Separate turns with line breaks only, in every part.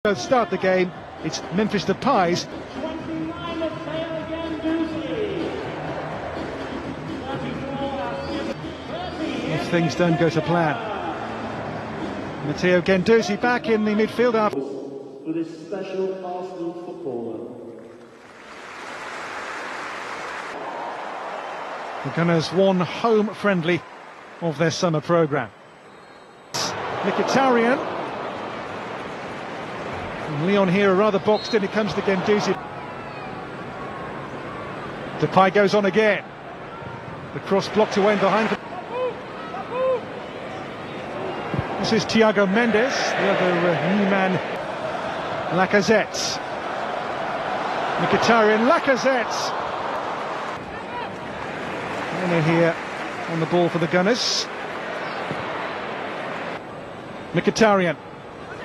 Both start the game. It's Memphis Depay's. If things don't go to plan. Matteo Guendouzi back in the midfield after.
For this special Arsenal footballer.
The Gunners won home friendly of their summer programme. Mkhitaryan. And Lyon here are rather boxed in. It comes to Guendouzi. Depay goes on again. The cross blocked away behind. This is Thiago Mendes, the other new man, Lacazette. Mkhitaryan, Lacazette. And they're here on the ball for the Gunners. Mkhitaryan.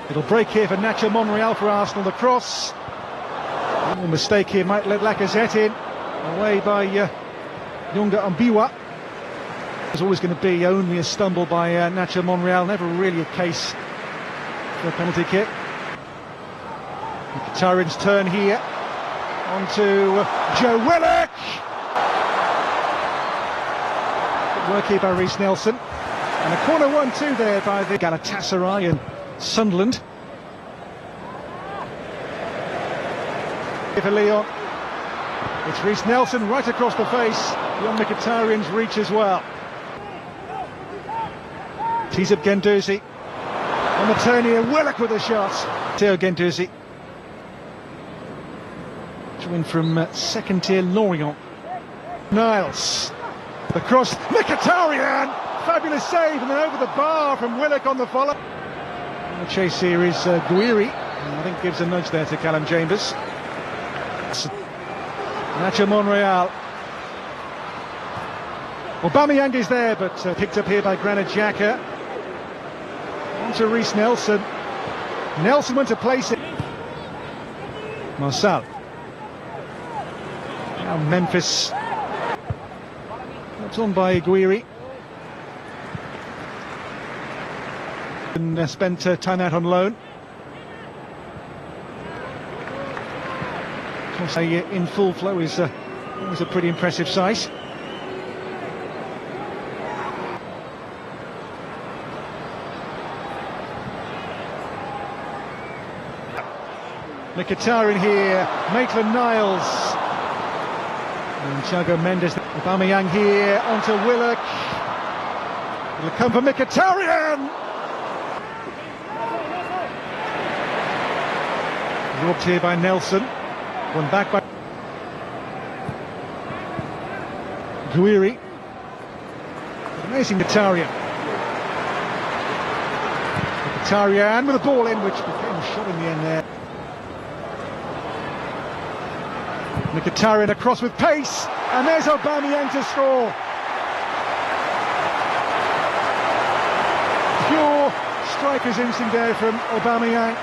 It'll break here for Nacho Monreal for Arsenal. The cross. A little mistake here, might let Lacazette in. Away by Yunga Ambiwa. There's always going to be only a stumble by Nacho Monreal, never really a case for a penalty kick. Mkhitaryan's turn here. On to Joe Willock. Good work here by Reiss Nelson. And a corner 1-2 there by the Galatasaray and Sunderland. For Lyon, it's Reiss Nelson right across the face, beyond Mkhitaryan's reach as well. Tees up Guendouzi. On the turn here, Willock with a shot. Theo Guendouzi. Joined from second tier Lyon. Niles. The cross, Mkhitaryan! Fabulous save, and then over the bar from Willock on the follow. The chase here is Guiri, I think gives a nudge there to Callum Chambers. Nacho Monreal. Aubameyang is there, but picked up here by Granit Xhaka. On to Reiss Nelson. Nelson went to place it. Marçal. Now Memphis. That's on by Guiri. And spent time out on loan. In full flow is always a pretty impressive sight. Mkhitaryan here, Maitland-Niles. And Thiago Mendes. Aubameyang here, onto Willock. It'll come for Mkhitaryan! Robbed here by Nelson. One back by Guiri. Amazing Mkhitaryan. Mkhitaryan with a ball in, which became a shot in the end there. Mkhitaryan across with pace, and there's Aubameyang to score. Pure striker's instinct there from Aubameyang.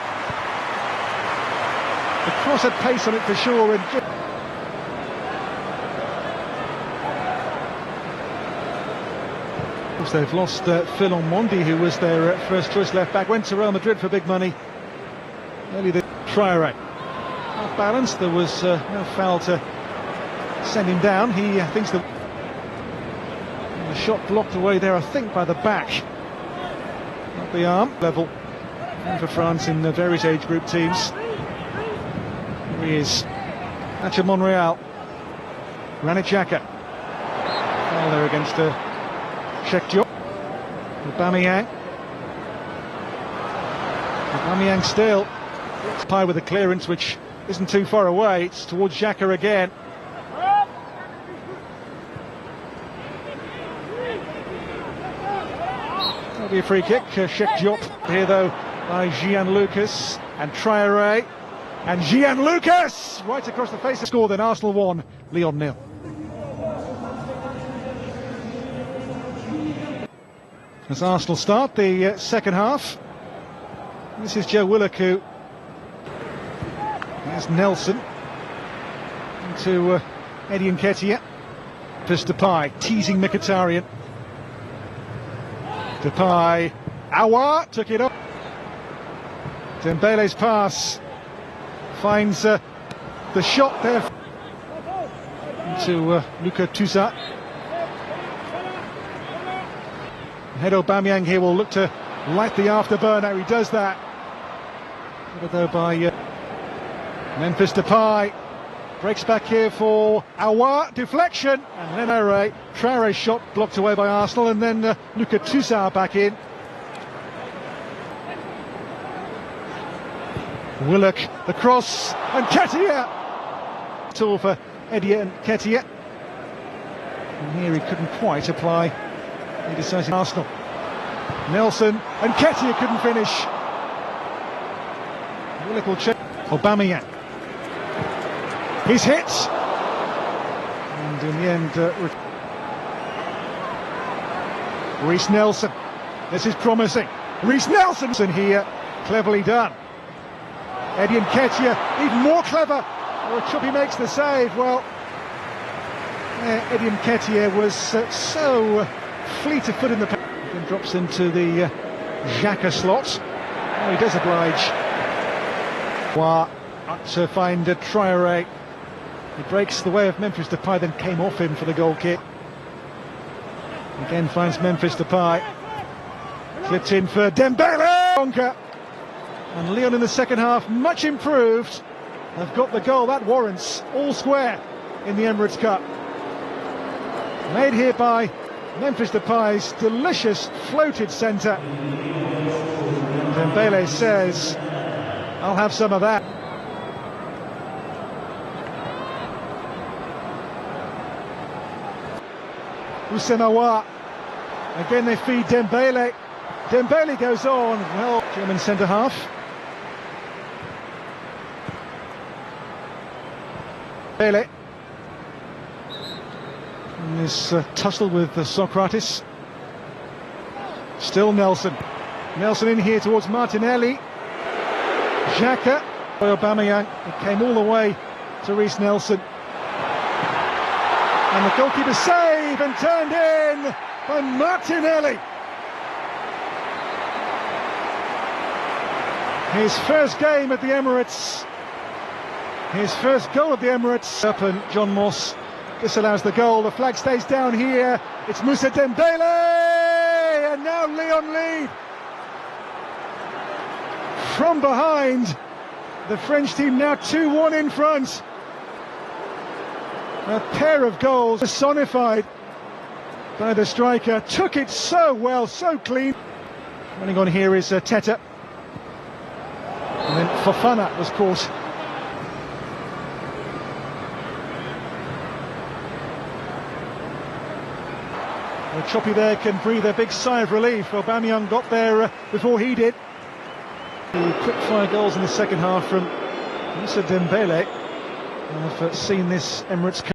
The cross had pace on it for sure. And of course, they've lost Phil Omondi, who was their first choice left back. Went to Real Madrid for big money. Early the Traoré. Off balance, there was no foul to send him down. He thinks the shot blocked away there, I think, by the back. Not the arm level. And for France in the various age group teams. Here he is. Nacho Monreal. Granit Xhaka. Foul there against Sheikh Diop. Aubameyang. Aubameyang still. Pie with a clearance which isn't too far away. It's towards Xhaka again. That'll be a free kick. Sheikh Diop here though by Gian Lucas and Traoré. And Gian Lucas right across the face of score. Then Arsenal 1, Lyon 0. As Arsenal start the second half. This is Joe Willock who has Nelson into Eddie Nketiah. Memphis Depay teasing Mkhitaryan. Depay, Aouar took it up. Dembele's pass finds the shot there to Luka Toussaint. Head Aubameyang here will look to light the afterburner. He does that. Though by Memphis Depay. Breaks back here for Aouar, deflection, and then Traore's shot blocked away by Arsenal, and then Luka Toussaint back in. Willock, the cross, and Nketiah! Tool for Eddie and Nketiah. And here he couldn't quite apply the decisive Arsenal. Nelson, and Nketiah couldn't finish. Willock will check. Aubameyang. He's hit, and in the end, Reece Nelson. This is promising. Reece Nelson here, cleverly done. Eddie Nketiah, even more clever. Choppy makes the save. Well, Eddie Nketiah was so fleet of foot in the pass. Then drops into the Xhaka slot. Oh, he does oblige. To find Traore. He breaks the way of Memphis Depay, then came off him for the goal kick. Again finds Memphis Depay. Clipped in for Dembele! And Lyon in the second half, much improved. Have got the goal that warrants all square in the Emirates Cup. Made here by Memphis Depay's delicious floated centre. Dembele says, I'll have some of that. Houssem Aouar. Again they feed Dembele. Dembele goes on. Well, German centre half. Dembele. And this tussle with Socrates. Still Nelson. Nelson in here towards Martinelli. Xhaka. Aubameyang. It came all the way to Reece Nelson. And the goalkeeper save and turned in by Martinelli. His first game at the Emirates. His first goal at the Emirates. Up and John Moss disallows the goal. The flag stays down here. It's Moussa Dembele! And now Lyon lead. From behind, the French team now 2-1 in front. A pair of goals personified by the striker. Took it so well, so clean. Running on here is Teta. And then Fofana was caught. Well, Choppy there can breathe a big sigh of relief. Aubameyang got there before he did. Quick fire goals in the second half from Moussa Dembele. I've seen this Emirates Cup